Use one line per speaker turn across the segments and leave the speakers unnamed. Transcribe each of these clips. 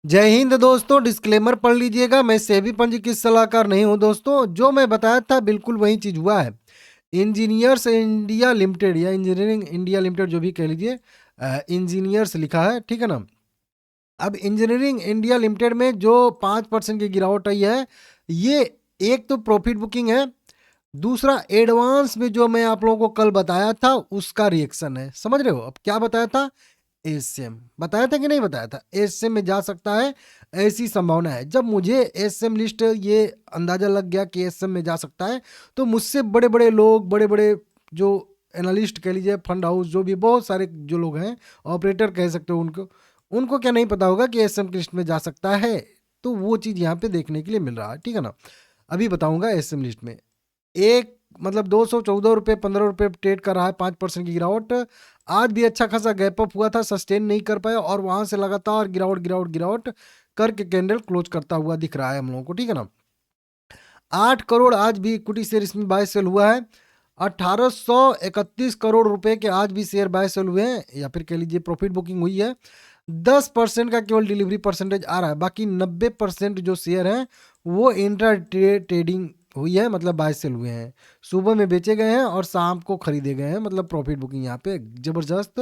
जय हिंद दोस्तों। डिस्क्लेमर पढ़ लीजिएगा, मैं सेबी पंजीकृत सलाहकार नहीं हूं दोस्तों। जो मैं बताया था बिल्कुल वही चीज हुआ है। इंजीनियर्स इंडिया लिमिटेड या इंजीनियरिंग इंडिया लिमिटेड जो भी कह लीजिए, इंजीनियर्स लिखा है, ठीक है ना। अब इंजीनियरिंग इंडिया लिमिटेड में जो 5% की गिरावट आई है, ये एक तो प्रॉफिट बुकिंग है, दूसरा एडवांस में जो मैं आप लोगों को कल बताया था उसका रिएक्शन है। समझ रहे हो? अब क्या बताया था? एसएम बताया था कि नहीं बताया था? एसएम में जा सकता है, ऐसी संभावना है। जब मुझे एसएम लिस्ट ये अंदाजा लग गया कि एसएम में जा सकता है, तो मुझसे बड़े बड़े लोग, बड़े बड़े जो एनालिस्ट कह लीजिए, फंड हाउस, जो भी बहुत सारे जो लोग हैं, ऑपरेटर कह सकते हो, उनको उनको क्या नहीं पता होगा कि एसएम की लिस्ट में जा सकता है? तो वो चीज़ यहाँ पे देखने के लिए मिल रहा है, ठीक है ना। अभी बताऊंगा एसएम लिस्ट में एक मतलब 214 रुपये 15 रुपये ट्रेड कर रहा है, 5% की गिरावट। आज भी अच्छा खासा गैप अप हुआ था, सस्टेन नहीं कर पाया और वहां से लगातार गिरावट गिरावट गिरावट करके कैंडल क्लोज करता हुआ दिख रहा है हम लोगों को, ठीक है ना। 8 करोड़ आज भी इक्विटी शेयर इसमें बाय सेल हुआ है। 1831 करोड़ रुपए के आज भी शेयर बाय सेल हुए हैं, या फिर कह लीजिए प्रॉफिट बुकिंग हुई है। 10% का केवल डिलीवरी परसेंटेज आ रहा है, बाकी 90% जो शेयर हैं वो इंट्रा ट्रेडिंग हुई है, मतलब बाय सेल हुए हैं। सुबह में बेचे गए हैं और शाम को खरीदे गए हैं, मतलब प्रॉफिट बुकिंग यहाँ पे जबरदस्त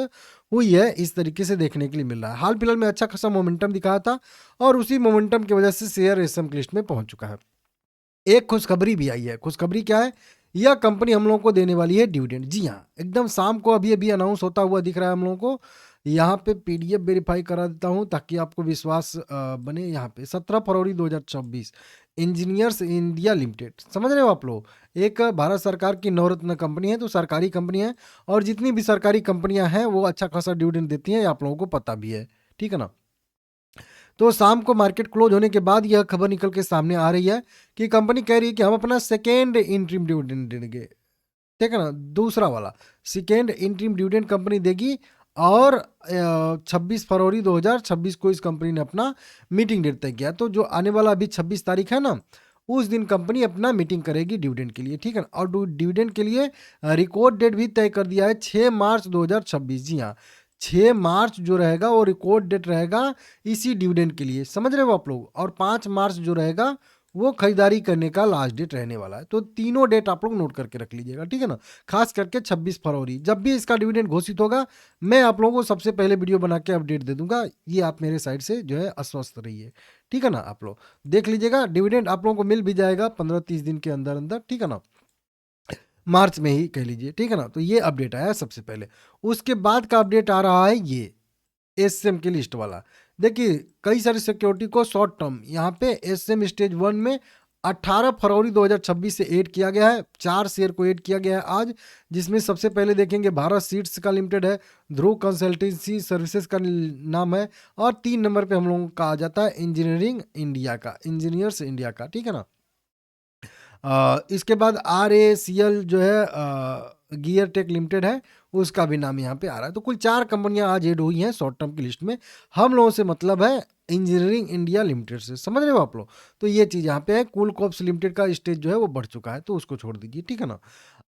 हुई है। इस तरीके से देखने के लिए मिल रहा है। हाल फिलहाल में अच्छा खासा मोमेंटम दिखाया था और उसी मोमेंटम की वजह से शेयर एसएम की लिस्ट में पहुंच चुका है। एक खुशखबरी भी आई है। खुशखबरी क्या है? यह कंपनी हम लोगों को देने वाली है डिविडेंड। जी हाँ, एकदम शाम को अभी अभी अनाउंस होता हुआ दिख रहा है हम लोगों को। यहाँ पे पीडीएफ वेरीफाई करा देता हूँ ताकि आपको विश्वास बने। यहाँ पे 17 फरवरी 2024, इंजीनियर्स इंडिया लिमिटेड, समझ रहे हो आप लोग, एक भारत सरकार की नवरत्न कंपनी है, तो सरकारी कंपनी है। और जितनी भी सरकारी कंपनियां हैं वो अच्छा खासा डिविडेंड देती हैं, ये आप लोगों को पता भी है, ठीक है ना। तो शाम को मार्केट क्लोज होने के बाद यह खबर निकल के सामने आ रही है कि कंपनी कह रही है कि हम अपना सेकेंड इंट्रीम डिविडेंड देंगे, ठीक है ना। दूसरा वाला सेकेंड इंट्रीम डिविडेंड कंपनी देगी। और 26 फरवरी 2026 को इस कंपनी ने अपना मीटिंग डेट तय किया। तो जो आने वाला अभी 26 तारीख है ना, उस दिन कंपनी अपना मीटिंग करेगी डिविडेंड के लिए, ठीक है ना। और डिविडेंड के लिए रिकॉर्ड डेट भी तय कर दिया है, 6 मार्च 2026। जी हाँ, 6 मार्च जो रहेगा वो रिकॉर्ड डेट रहेगा इसी डिविडेंड के लिए, समझ रहे हो आप लोग। और 5 मार्च जो रहेगा वो खरीदारी करने का लास्ट डेट रहने वाला है। तो तीनों डेट आप लोग नोट करके रख लीजिएगा, ठीक है ना। खास करके 26 फरवरी, जब भी इसका डिविडेंड घोषित होगा, मैं आप लोगों को सबसे पहले वीडियो बना के अपडेट दे दूंगा। ये आप मेरे साइड से जो है आश्वस्त रहिए, ठीक है ना। आप लोग देख लीजिएगा, डिविडेंड आप लोगों को मिल भी जाएगा 15-30 दिन के अंदर अंदर, ठीक है ना। मार्च में ही कह लीजिए, ठीक है ना। तो ये अपडेट आया सबसे पहले। उसके बाद का अपडेट आ रहा है ये एसएम की लिस्ट वाला। देखिए, कई सारी सिक्योरिटी को शॉर्ट टर्म यहाँ पे एसएम स्टेज 1 में 18 फरवरी 2026 से ऐड किया गया है। 4 शेयर को ऐड किया गया है आज, जिसमें सबसे पहले देखेंगे भारत सीड्स का लिमिटेड है, ध्रुव कंसल्टेंसी सर्विसेज का नाम है, और 3 नंबर पे हम लोगों का आ जाता है इंजीनियरिंग इंडिया का, इंजीनियर्स इंडिया का, ठीक है ना। इसके बाद RACL जो है, गियर टेक लिमिटेड है, उसका भी नाम यहाँ पे आ रहा है। तो कुल 4 कंपनियां आज ऐड हुई हैं शॉर्ट टर्म की लिस्ट में। हम लोगों से मतलब है इंजीनियरिंग इंडिया लिमिटेड से, समझ रहे हो आप लोग। तो ये चीज़ यहाँ पे है। कूल कॉप्स लिमिटेड का स्टेज जो है वो बढ़ चुका है, तो उसको छोड़ दीजिए, ठीक है ना।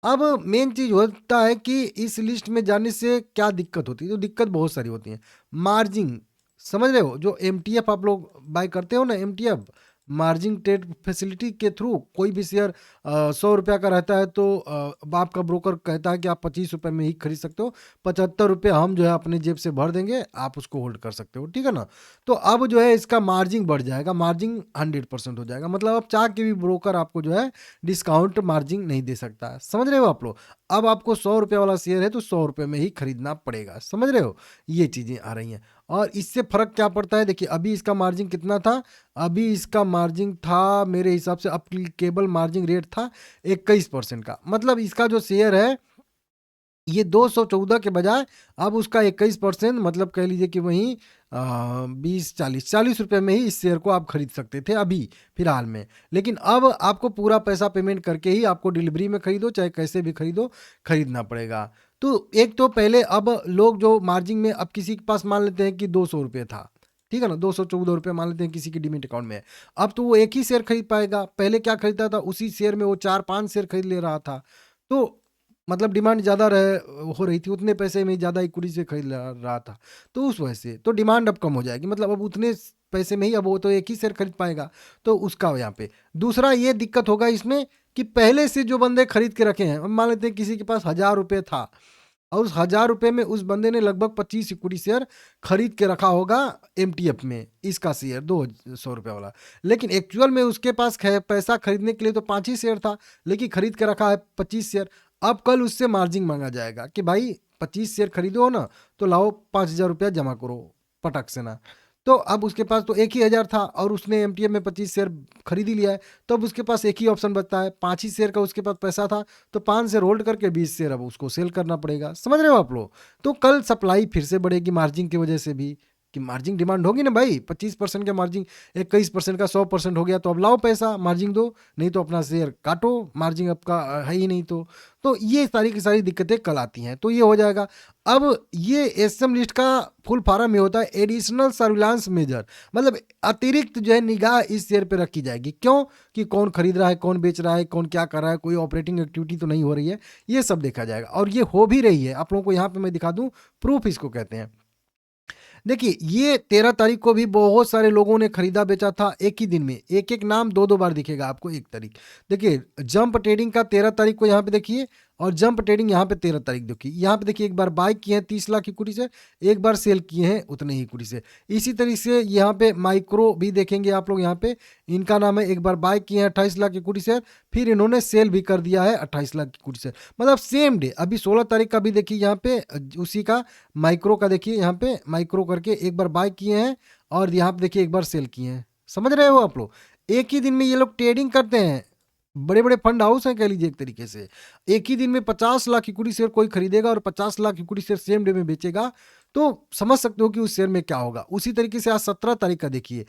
अब मेन चीज़ होता है कि इस लिस्ट में जाने से क्या दिक्कत होती है। तो दिक्कत बहुत सारी होती है। मार्जिन, समझ रहे हो, जो MTF आप लोग बाय करते हो ना, MTF मार्जिन ट्रेड फैसिलिटी के थ्रू कोई भी शेयर 100 रुपया का रहता है, तो आपका ब्रोकर कहता है कि आप 25 रुपये में ही खरीद सकते हो। 75 रुपये हम जो है अपने जेब से भर देंगे, आप उसको होल्ड कर सकते हो, ठीक है ना। तो अब जो है इसका मार्जिन बढ़ जाएगा, मार्जिन 100% हो जाएगा। मतलब अब चाह के भी ब्रोकर आपको जो है डिस्काउंट मार्जिन नहीं दे सकता, समझ रहे हो आप लोग। अब आपको 100 रुपये वाला शेयर है तो 100 रुपये में ही खरीदना पड़ेगा, समझ रहे हो। ये चीज़ें आ रही हैं। और इससे फर्क क्या पड़ता है, देखिए अभी इसका मार्जिन कितना था। अभी इसका मार्जिन था मेरे हिसाब से, अप्लीकेबल मार्जिन रेट था 21% का। मतलब इसका जो शेयर है ये 214 के बजाय अब उसका 21%, मतलब कह लीजिए कि वहीं 20 40 रुपये में ही इस शेयर को आप खरीद सकते थे अभी फिलहाल में। लेकिन अब आपको पूरा पैसा पेमेंट करके ही, आपको डिलीवरी में खरीदो चाहे कैसे भी खरीदो, खरीदना पड़ेगा। तो एक तो पहले, अब लोग जो मार्जिन में, अब किसी के पास मान लेते हैं कि 200 रुपये था, ठीक है ना, 214 रुपये मान लेते हैं किसी की डिमिट अकाउंट में है। अब तो वो एक ही शेयर खरीद पाएगा। पहले क्या खरीदता था, उसी शेयर में वो 4-5 शेयर खरीद ले रहा था। तो मतलब डिमांड ज़्यादा हो रही थी, उतने पैसे में ज़्यादा इक्विटी से खरीद रहा था, तो उस वजह से तो डिमांड अब कम हो जाएगी, मतलब अब उतने पैसे में ही अब वो तो एक ही शेयर खरीद पाएगा, तो उसका यहाँ पे दूसरा ये दिक्कत होगा इसमें कि पहले से जो बंदे खरीद के रखे हैं, अब मान लेते हैं किसी के पास 1000 रुपये था और उस 1000 रुपये में उस बंदे ने लगभग 25 इक्विटी शेयर खरीद के रखा होगा एमटीएफ में, इसका शेयर 200 रुपये वाला, लेकिन एक्चुअल में उसके पास पैसा खरीदने के लिए तो 5 ही शेयर था, लेकिन खरीद के रखा है 25 शेयर। अब कल उससे मार्जिन मांगा जाएगा कि भाई 25 शेयर खरीदो ना, तो लाओ 5000 रुपया जमा करो पटक से ना। तो अब उसके पास तो एक ही 1000 था और उसने एमटीएफ में 25 शेयर खरीद ही लिया है, तो अब उसके पास एक ही ऑप्शन बचता है, 5 ही शेयर का उसके पास पैसा था, तो 5 शेयर होल्ड करके 20 शेयर अब उसको सेल करना पड़ेगा। समझ रहे हो आप लोग? तो कल सप्लाई फिर से बढ़ेगी मार्जिन की वजह से भी, कि मार्जिन डिमांड होगी ना भाई, 25% का मार्जिन 21% का 100% हो गया, तो अब लाओ पैसा मार्जिन दो, नहीं तो अपना शेयर काटो, मार्जिन आपका है ही नहीं। तो ये सारी की सारी दिक्कतें कल आती हैं, तो ये हो जाएगा। अब ये एसएम लिस्ट का फुल फॉर्म में होता है एडिशनल सर्विलांस मेजर, मतलब अतिरिक्त जो है निगाह इस शेयर पे रखी जाएगी। क्यों? कि कौन खरीद रहा है, कौन बेच रहा है, कौन क्या कर रहा है, कोई ऑपरेटिंग एक्टिविटी तो नहीं हो रही है, ये सब देखा जाएगा। और ये हो भी रही है, आप लोगों को यहाँ पे मैं दिखा दूं, प्रूफ इसको कहते हैं। देखिए ये 13 तारीख को भी बहुत सारे लोगों ने खरीदा बेचा था एक ही दिन में, एक एक नाम दो दो बार दिखेगा आपको एक तारीख। देखिए जंप ट्रेडिंग का 13 तारीख को यहाँ पे देखिए, और जंप ट्रेडिंग यहाँ पे 13 तारीख देखिए, यहाँ पे देखिए एक बार बाय किए हैं 30 लाख इक्विटी से, एक बार सेल किए हैं उतने ही इक्विटी से। इसी तरीके से यहाँ पे माइक्रो भी देखेंगे आप लोग, यहाँ पे इनका नाम है, एक बार बाय किए हैं 28 लाख इक्विटी से, फिर इन्होंने सेल भी कर दिया है 28 लाख इक्विटी से, मतलब सेम डे। अभी 16 तारीख का भी देखिए यहाँ पे उसी का माइक्रो का देखिए, यहाँ पे माइक्रो करके एक बार बाय किए हैं और यहाँ पे देखिए एक बार सेल किए हैं। समझ रहे हो आप लोग? एक ही दिन में ये लोग ट्रेडिंग करते हैं, बड़े बड़े फंड हाउस हैं कह लीजिए एक तरीके से। एक ही दिन में 50 लाख इक्विटी शेयर कोई खरीदेगा और 50 lakh equity share same day में बेचेगा, तो समझ सकते हो कि उस शेयर में क्या होगा। उसी तरीके से आज 17 तारीख का देखिए,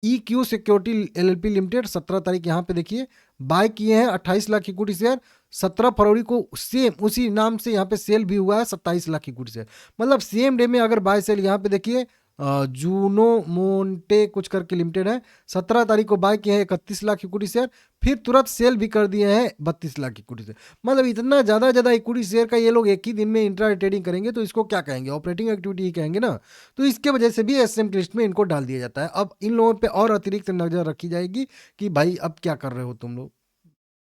EQ सिक्योरिटी LLP लिमिटेड 17 तारीख यहाँ पे देखिए बाय किए हैं 28 लाख इक्विटी शेयर, 17 फरवरी को सेम उसी नाम से यहाँ पे सेल भी हुआ है 27 लाख इक्विटी शेयर, मतलब सेम डे में अगर बाय सेल। यहाँ पे देखिए जूनो मोन्टे कुछ करके लिमिटेड है, 17 तारीख को बाय किए हैं 31 लाख इक्विटी शेयर, फिर तुरंत सेल भी कर दिए हैं 32 लाख इक्विटी शेयर। मतलब इतना ज़्यादा इक्विटी शेयर का ये लोग एक ही दिन में इंट्रा ट्रेडिंग करेंगे, तो इसको क्या कहेंगे? ऑपरेटिंग एक्टिविटी ही कहेंगे ना। तो इसके वजह से भी एसएम लिस्ट में इनको डाल दिया जाता है। अब इन लोगों पे और अतिरिक्त नज़र रखी जाएगी कि भाई अब क्या कर रहे हो तुम लोग,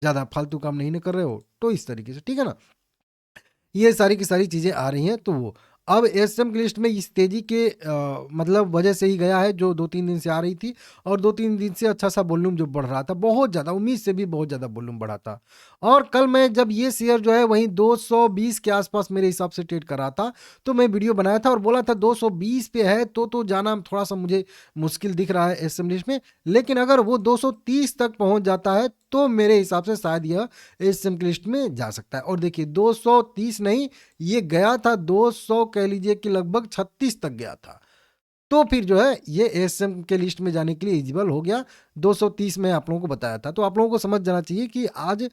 ज़्यादा फालतू काम नहीं कर रहे हो, तो इस तरीके से, ठीक है ना। ये सारी की सारी चीज़ें आ रही हैं। तो वो अब एसएम की लिस्ट में इस तेजी के मतलब वजह से ही गया है, जो 2-3 दिन से आ रही थी, और 2-3 दिन से अच्छा सा वॉल्यूम जो बढ़ रहा था, बहुत ज़्यादा उम्मीद से भी बहुत ज़्यादा वॉल्यूम बढ़ा था। और कल मैं जब ये शेयर जो है वहीं 220 के आसपास मेरे हिसाब से ट्रेड कर रहा था, तो मैं वीडियो बनाया था और बोला था 220 पे है तो जाना थोड़ा सा मुझे मुश्किल दिख रहा है एसएम लिस्ट में, लेकिन अगर वो 230 तक पहुंच जाता है तो मेरे हिसाब से शायद यह एसएम लिस्ट में जा सकता है। और देखिए 230 नहीं, ये गया था 200 कह लीजिए कि लगभग 36 तक गया था, तो फिर जो है ये एसएम के लिस्ट में जाने के लिए एलिजिबल हो गया। 230 में आप लोगों को बताया था, तो आप लोगों को समझ जाना चाहिए कि आज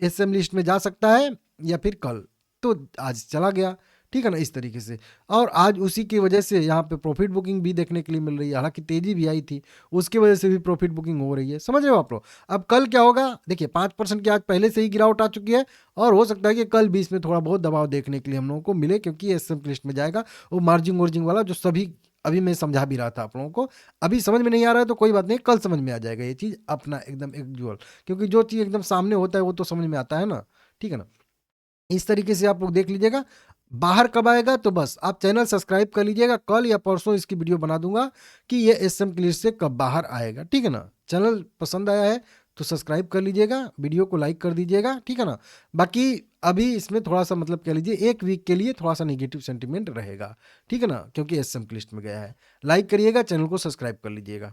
एसएम लिस्ट में जा सकता है या फिर कल, तो आज चला गया, ठीक है ना, इस तरीके से। और आज उसी की वजह से यहाँ पे प्रॉफिट बुकिंग भी देखने के लिए मिल रही है, हालांकि तेजी भी आई थी, उसकी वजह से भी प्रॉफिट बुकिंग हो रही है। समझ रहे हो आप लोग? अब कल क्या होगा देखिए, 5% की आज पहले से ही गिरावट आ चुकी है, और हो सकता है कि कल भी इसमें थोड़ा बहुत दबाव देखने के लिए हम लोगों को मिले, क्योंकि एसएम लिस्ट में जाएगा वो मार्जिन वार्जिन वाला, जो सभी अभी मैं समझा भी रहा था आप लोगों को। अभी समझ में नहीं आ रहा है तो कोई बात नहीं, कल समझ में आ जाएगा ये चीज़ अपना एकदम एक्चुअल, क्योंकि जो चीज़ एकदम सामने होता है वो तो समझ में आता है ना, ठीक है ना। इस तरीके से आप लोग देख लीजिएगा। बाहर कब आएगा तो बस आप चैनल सब्सक्राइब कर लीजिएगा, कल या परसों इसकी वीडियो बना दूंगा कि ये एसएम की लिस्ट से कब बाहर आएगा, ठीक है ना। चैनल पसंद आया है तो सब्सक्राइब कर लीजिएगा, वीडियो को लाइक कर दीजिएगा, ठीक है ना। बाकी अभी इसमें थोड़ा सा मतलब कह लीजिए 1 वीक के लिए थोड़ा सा नेगेटिव सेंटीमेंट रहेगा, ठीक है ना, क्योंकि एसएम की लिस्ट में गया है। लाइक करिएगा, चैनल को सब्सक्राइब कर लीजिएगा।